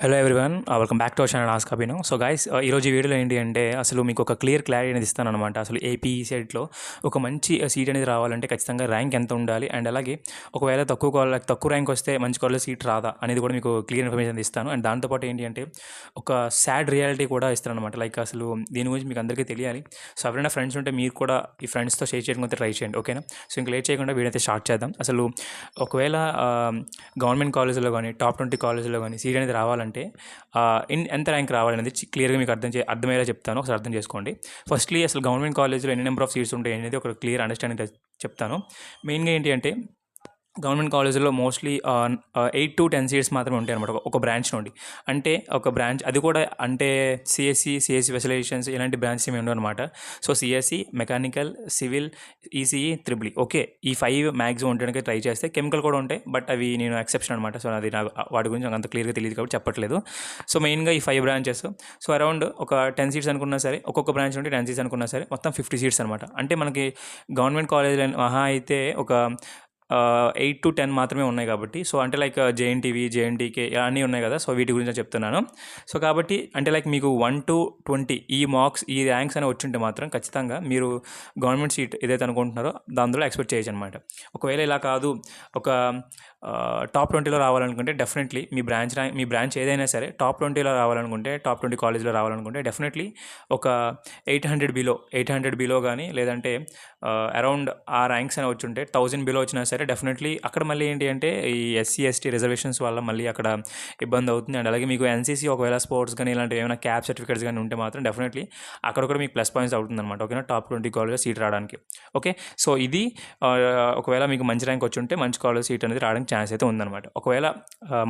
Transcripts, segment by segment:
Hello everyone, welcome back to our channel ask Abhinav. So guys, ఈరోజు ఈ వీడియోలో ఏంటి అంటే అసలు మీకు ఒక క్లియర్ క్లారిటీ అనేది ఇస్తానన్నమాట. అసలు ఏపీ సెట్లో ఒక మంచి సీట్ అనేది రావాలంటే ఖచ్చితంగా ర్యాంక్ ఎంత ఉండాలి, అండ్ అలాగే ఒకవేళ తక్కువ ర్యాంక్ వస్తే మంచి కాలేజ్ సీట్ రాదా అనేది కూడా మీకు క్లియర్ ఇన్ఫర్మేషన్ ఇస్తాను. అండ్ దాంతోపాటు ఏంటి అంటే ఒక సాడ్ రియాలిటీ కూడా ఇస్తాను అనమాట. లైక్ అసలు దీని గురించి మీకు అందరికీ తెలియాలి. సో ఎవరైనా ఫ్రెండ్స్ ఉంటే మీరు కూడా ఈ ఫ్రెండ్స్తో షేర్ చేయడానికి ట్రై చేయండి, ఓకేనా? సో ఇంక లేట్ చేయకుండా వీడియో అయితే స్టార్ట్ చేద్దాం. అసలు ఒకవేళ గవర్నమెంట్ కాలేజీలో కానీ టాప్ 20 కాలేజీలో కానీ సీట్ అనేది రావాలంటే ఎంత ర్యాంక్ రావాలనేది క్లియర్గా మీకు అర్థమయ్యేలా చెప్తాను. ఒకసారి అర్థం చేసుకోండి. ఫస్ట్లీ అసలు గవర్నమెంట్ కాలేజ్లో ఎన్ని నెంబర్ ఆఫ్ సీట్స్ ఉంటాయి అనేది ఒక క్లియర్ అండర్స్టాండింగ్ చెప్తాను. మెయిన్గా ఏంటి అంటే గవర్నమెంట్ కాలేజీలో మోస్ట్లీ 8 to 10 సీట్స్ మాత్రమే ఉంటాయి అనమాట ఒక బ్రాంచ్ నుండి. అంటే ఒక బ్రాంచ్ అది కూడా అంటే సిఎస్సి స్పెషలైజేషన్స్ ఇలాంటి బ్రాంచెస్ ఏమి ఉండవు అనమాట. So CSC, mechanical, civil, ECE, triple E, okay, ఈ 5 మ్యాక్సిమం ఉండడానికి ట్రై చేస్తే కెమికల్ కూడా ఉంటాయి, బట్ అవి నేను ఎక్సెప్షన్ అనమాట. సో అది నాకు వాటి గురించి నాకు అంత క్లియర్గా తెలియదు కాబట్టి చెప్పట్లేదు. సో మెయిన్గా ఈ 5 బ్రాంచెస్. సో అరౌండ్ ఒక 10 సీట్స్ అనుకున్నా సరే, ఒక్కొక్క బ్రాంచ్ నుండి 10 సీట్స్ అనుకున్నా సరే మొత్తం 50 సీట్స్ అనమాట. అంటే మనకి గవర్నమెంట్ కాలేజీలో మహా అయితే ఒక 8 to 10 మాత్రమే ఉన్నాయి కాబట్టి, సో అంటే లైక్ జేఎన్టీవీ, జేఎన్టీకే అన్నీ ఉన్నాయి కదా. సో వీటి గురించి చెప్తున్నాను. సో కాబట్టి అంటే లైక్ మీకు 1 to 20 ఈ మార్క్స్, ఈ ర్యాంక్స్ అనేవి వచ్చుంటే మాత్రం ఖచ్చితంగా మీరు గవర్నమెంట్ సీట్ ఏదైతే అనుకుంటున్నారో దానిలో ఎక్స్పెక్ట్ చేయొచ్చు అనమాట. ఒకవేళ ఇలా కాదు, ఒక టాప్ 20లో రావాలనుకుంటే డెఫినెట్లీ మీ బ్రాంచ్ ఏదైనా సరే టాప్ 20లో రావాలనుకుంటే, టాప్ 20 కాలేజ్లో రావాలనుకుంటే డెఫినెట్లీ ఒక 800 బిలో కానీ, లేదంటే అరౌండ్ ఆ ర్యాంక్స్ అని వచ్చి ఉంటే 1000 బిలో వచ్చినా సరే డెఫినెట్లీ అక్కడ మళ్ళీ ఏంటి అంటే ఈ ఎస్సీ ఎస్టీ రిజర్వేషన్స్ వల్ల మళ్ళీ అక్కడ ఇబ్బంది అవుతుంది. అండ్ అలాగే మీకు ఎన్సీసీ ఒకవేళ స్పోర్ట్స్ కానీ ఇలాంటివి ఏమైనా క్యాప్ సర్టిఫికేట్స్ కానీ ఉంటే మాత్రం డెఫినెట్లీ అక్కడ కూడా మీకు ప్లస్ పాయింట్స్ అవుతుంది అనమాట, ఓకేనా? టాప్ 20 కాలేజ్లో సీట్ రావడానికి. ఓకే, సో ఇది ఒకవేళ మీకు మంచి ర్యాంక్ వచ్చి ఉంటే మంచి కాలేజ్ సీట్ అనేది రావడానికి ఛాన్స్ అయితే ఉందన్నమాట. ఒకవేళ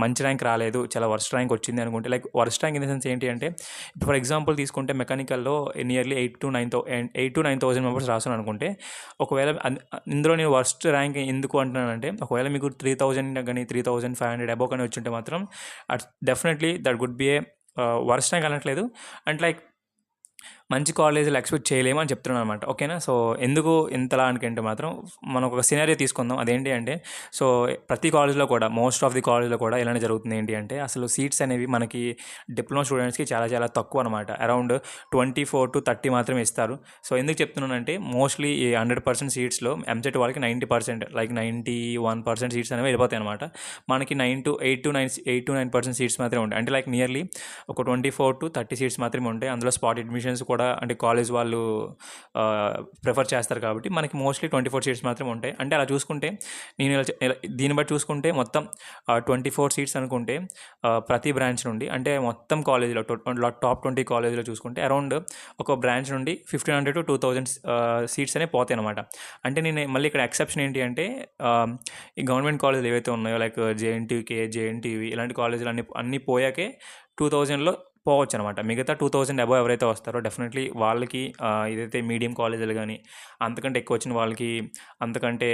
మంచి ర్యాంక్ రాలేదు, చాలా వర్స్ట్ ర్యాంక్ వచ్చింది అనుకుంటే, like worst rank in the sense ఏంటి అంటే ఇప్పుడు ఫర్ ఎగ్జాంపుల్ తీసుకుంటే మెకానికల్లో నియర్లీ 8 to 9,000 మెంబర్స్ రాసాను అనుకుంటే, ఒకవేళ ఇందులో నేను వర్స్ట్ ర్యాంక్ ఎందుకు అంటున్నానంటే ఒకవేళ మీకు 3,000 కానీ 3,500 అబోవ్ కానీ వచ్చుంటే మాత్రం definitely that could be a worst rank అనట్లేదు, అండ్ లైక్ మంచి కాలేజీలు ఎక్స్పెక్ట్ చేయలేము అని చెప్తున్నాను అనమాట, ఓకేనా? సో ఎందుకు ఇంతలా అనుకుంటే మాత్రం మనం ఒక సినారియో తీసుకుందాం. అదేంటి అంటే సో ప్రతి కాలేజ్లో కూడా, మోస్ట్ ఆఫ్ ది కాలేజ్లో కూడా ఇలానే జరుగుతుంది. ఏంటి అంటే అసలు సీట్స్ అనేవి మనకి డిప్లొమా స్టూడెంట్స్కి చాలా చాలా తక్కువ అనమాట. అరౌండ్ 24 to 30 మాత్రమే ఇస్తారు. సో ఎందుకు చెప్తున్నానంటే మోస్ట్లీ ఈ 100% సీట్స్లో ఎంసెట్ వాళ్ళకి 90%, లైక్ 91% సీట్స్ అనేవి వెళ్ళిపోతాయి అనమాట. మనకి 8 to 9% సీట్స్ మాత్రమే ఉంటాయి. అంటే లైక్ నియర్లీ ఒక 24 to 30 సీట్స్ మాత్రమే ఉంటాయి. అందులో స్పాట్ అడ్మిషన్స్ కూడా అంటే కాలేజ్ వాళ్ళు ప్రిఫర్ చేస్తారు కాబట్టి మనకి మోస్ట్లీ 24 సీట్స్ మాత్రమే ఉంటాయి. అంటే అలా చూసుకుంటే నేను దీన్ని బట్టి చూసుకుంటే మొత్తం 24 సీట్స్ అనుకుంటే ప్రతి బ్రాంచ్ నుండి, అంటే మొత్తం కాలేజీలో టాప్ 20 కాలేజీలో చూసుకుంటే అరౌండ్ ఒక బ్రాంచ్ నుండి 1,500 to 2,000 సీట్స్ అనేవి పోతాయి అనమాట. అంటే నేను మళ్ళీ ఇక్కడ ఎక్సెప్షన్ ఏంటి అంటే ఈ గవర్నమెంట్ కాలేజీలు ఏవైతే ఉన్నాయో లైక్ జేఎన్టీకే, జేఎన్టీవీ ఇలాంటి కాలేజీలు అన్నీ పోయాకే 2000లో పోవచ్చు అనమాట. మిగతా 2000 అబోవ్ ఎవరైతే వస్తారో డెఫినెట్లీ వాళ్ళకి ఏదైతే మీడియం కాలేజీలు కానీ అంతకంటే ఎక్కువ వచ్చిన వాళ్ళకి, అంతకంటే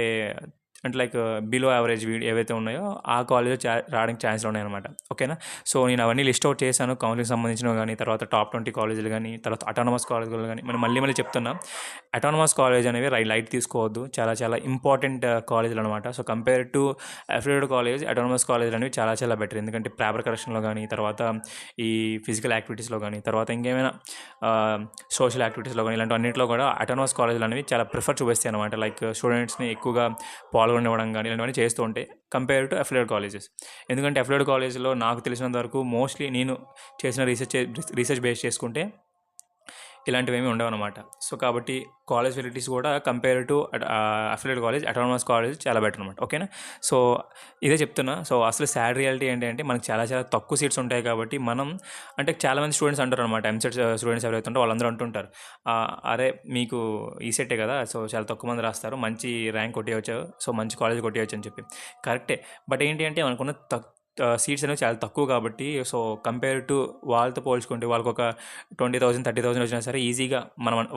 అంటే లైక్ బిలో యావరేజ్ ఏవైతే ఉన్నాయో ఆ కాలేజ్ రావడానికి ఛాన్స్లు ఉన్నాయన్నమాట, ఓకేనా? సో నేను అవన్నీ లిస్ట్ అవుట్ చేశాను, కౌన్సిలింగ్ సంబంధించినవి కానీ, తర్వాత టాప్ 20 కాలేజీలు కానీ, తర్వాత అటానమస్ కాలేజీలు కానీ. మనం మళ్ళీ చెప్తున్నా, అటానమస్ కాలేజ్ అనేవి లైట్ తీసుకోవద్దు, చాలా చాలా ఇంపార్టెంట్ కాలేజీలు అనమాట. So compare to affiliated college, autonomous కాలేజీలు అనేవి చాలా చాలా బెటర్. ఎందుకంటే పేపర్ కరెక్షన్లో కానీ, తర్వాత ఈ ఫిజికల్ యాక్టివిటీస్లో కానీ, తర్వాత ఇంకేమైనా సోషల్ యాక్టివిటీస్లో కానీ ఇలాంటివన్నింటిలో కూడా అటానమస్ కాలేజీలు అనేవి చాలా ప్రిఫర్ చూపిస్తాయి అనమాట. లైక్ స్టూడెంట్స్ని ఎక్కువగా పాల్గొనివ్వడం కానీ ఇలాంటివన్నీ చేస్తూ ఉంటాయి కంపేర్ టు అఫిలియేటెడ్ కాలేజెస్. ఎందుకంటే అఫిలియేటెడ్ కాలేజ్లో నాకు తెలిసినంత వరకు మోస్ట్లీ నేను చేసిన రీసెర్చ్ బేస్ చేసుకుంటే ఇలాంటివి ఏమీ ఉండవు అనమాట. సో కాబట్టి కాలేజ్ ఫెసిలిటీస్ కూడా compare to affiliated college, autonomous college చాలా బెటర్ అనమాట, ఓకేనా? సో ఇదే చెప్తున్నా. సో అసలు సాడ్ రియాలిటీ ఏంటంటే మనకి చాలా చాలా తక్కువ సీట్స్ ఉంటాయి కాబట్టి మనం, అంటే చాలామంది స్టూడెంట్స్ అంటారు అనమాట, ఎంసెట్ స్టూడెంట్స్ ఎవరైతే ఉంటారో వాళ్ళందరూ అంటుంటారు, అరే మీకు ఈ సెట్టే కదా, సో చాలా తక్కువ మంది రాస్తారు, మంచి ర్యాంక్ కొట్టేయచ్చు, సో మంచి కాలేజ్ కొట్టేయచ్చు అని చెప్పి. కరెక్టే, బట్ ఏంటి అంటే మనకున్న సీట్స్ అనేవి చాలా తక్కువ కాబట్టి, సో కంపేర్ టు వాళ్ళతో పోల్చుకుంటే వాళ్ళకి ఒక 20,000 30,000 వచ్చినా సరే ఈజీగా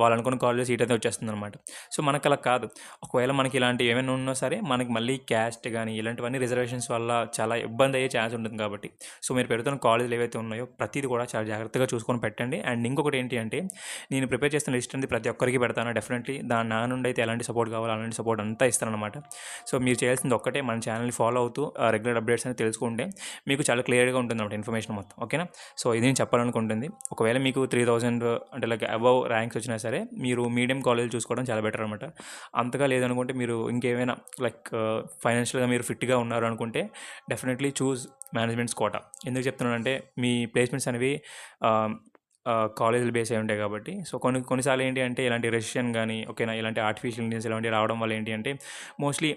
వాళ్ళు అనుకున్న కాలేజ్ సీట్ అయితే వచ్చేస్తుంది అనమాట. సో మనకు అలా కాదు. ఒకవేళ మనకి ఇలాంటివి ఏమైనా ఉన్నా సరే మనకి మళ్ళీ క్యాస్ట్ కానీ ఇలాంటివన్నీ రిజర్వేషన్స్ వల్ల చాలా ఇబ్బంది అయ్యే ఛాన్స్ ఉంటుంది కాబట్టి, సో మీరు పెడుతున్న కాలేజీలు ఏవైతే ఉన్నాయో ప్రతిదీ కూడా చాలా జాగ్రత్తగా చూసుకొని పెట్టండి. అండ్ ఇంకొకటి ఏంటి అంటే నేను ప్రిపేర్ చేస్తున్న లిస్ట్ అనేది ప్రతి ఒక్కరికి పెడతాను డెఫినెట్లీ. నా నుండి అయితే ఎలాంటి సపోర్ట్ కావాలో అలాంటి సపోర్ట్ అంతా ఇస్తాను అనమాట. సో మీరు చేయాల్సింది ఒక్కటే, మన ఛానల్ని ఫాలో అవుతూ రెగ్యులర్ అప్డేట్స్ అనేది తెలుసుకుంటే మీకు చాలా క్లియర్గా ఉంటుందన్నమాట ఇన్ఫర్మేషన్ మొత్తం. ఓకేనా? సో ఇది నేను చెప్పాలనుకుంటుంది. ఒకవేళ మీకు 3000 అంటే లైక్ అబవ్ ర్యాంక్స్ వచ్చినా సరే మీరు మీడియం కాలేజ్ చూసుకోవడం చాలా బెటర్ అనమాట. అంతగా లేదనుకుంటే మీరు ఇంకేమైనా లైక్ ఫైనాన్షియల్గా మీరు ఫిట్గా ఉన్నారు అనుకుంటే డెఫినెట్లీ చూస్ మేనేజ్మెంట్స్ కోటా. ఎందుకు చెప్తున్నానంటే మీ ప్లేస్మెంట్స్ అనేవి కాలేజీలు బేస్ అయి ఉంటాయి కాబట్టి. సో కొన్నిసార్లు ఏంటి అంటే ఇలాంటి రెసిషన్ కానీ ఓకేనా, ఇలాంటి ఆర్టిఫిషియల్ ఇంటెలిజెన్స్ ఇలాంటివి రావడం వల్ల ఏంటి అంటే మోస్ట్లీ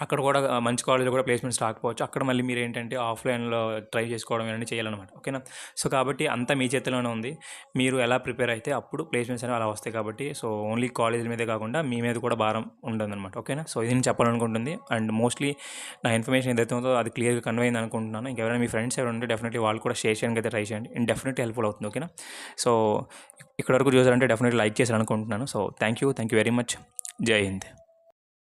అక్కడ కూడా మంచి కాలేజ్లో కూడా ప్లేస్మెంట్స్ రాకపోవచ్చు. అక్కడ మళ్ళీ మీరు ఏంటంటే ఆఫ్లైన్లో ట్రై చేసుకోవడం ఇవన్నీ చేయాలన్నమాట. ఓకేనా? సో కాబట్టి అంతా మీ చేతిలోనే ఉంది. మీరు ఎలా ప్రిపేర్ అయితే అప్పుడు ప్లేస్మెంట్స్ అనేవి అలా వస్తాయి కాబట్టి సో ఓన్లీ కాలేజీల మీదే కాకుండా మీ మీద కూడా భారం ఉంటుందన్నమాట. ఓకేనా? సో ఇది నేను చెప్పాలనుకుంటుంది. అండ్ మోస్ట్లీ నా ఇన్ఫర్మేషన్ ఏదైతే ఉందో అది క్లియర్గా కన్వే అయింది అనుకుంటున్నాను. ఇంకెవరైనా మీ ఫ్రెండ్స్ ఎవరు ఉంటే డెఫినెట్లీ వాళ్ళు కూడా షేర్ చేయడానికి అయితే ట్రై చేయండి. అండ్ డెఫినెట్లీ హెల్ప్ఫుల్ అవుతుంది. ఓకేనా? సో ఇక్కడ వరకు చూసారంటే డెఫినెట్లీ లైక్ చేశారు అనుకుంటున్నాను. So thank you very much. జై హింద్.